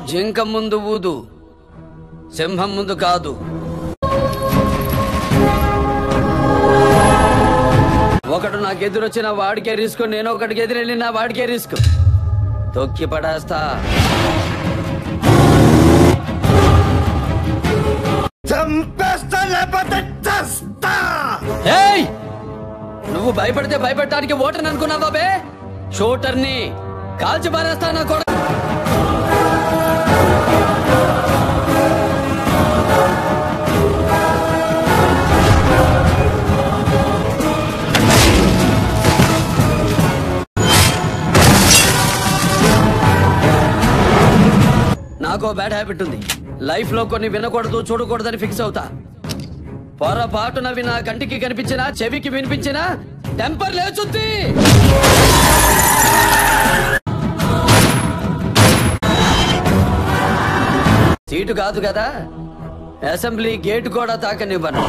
జింక ముందు ఊదు, సింహం ముందు కాదు. ఒకడు నాకెదురొచ్చిన వాడికే రిస్క్, నేను ఒకటికి ఎదురెళ్ళి నా వాడికే రిస్క్. తొక్కి పడేస్తా. నువ్వు భయపడితే భయపెట్టడానికి ఓటర్ని అనుకున్నావా బే? షూటర్ని కాల్చి పారేస్తా నా కొడ. నాకో బ్యాడ్ హ్యాబిట్ ఉంది. లైఫ్ లో కొన్ని వినకూడదు, చూడకూడదని ఫిక్స్ అవుతా. పొరపాటున నా కంటికి కనిపించినా, చెవికి వినిపించినా టెంపర్ లేచుద్ది. సీటు కాదు కదా, అసెంబ్లీ గేటు కూడా తాకనివ్వను.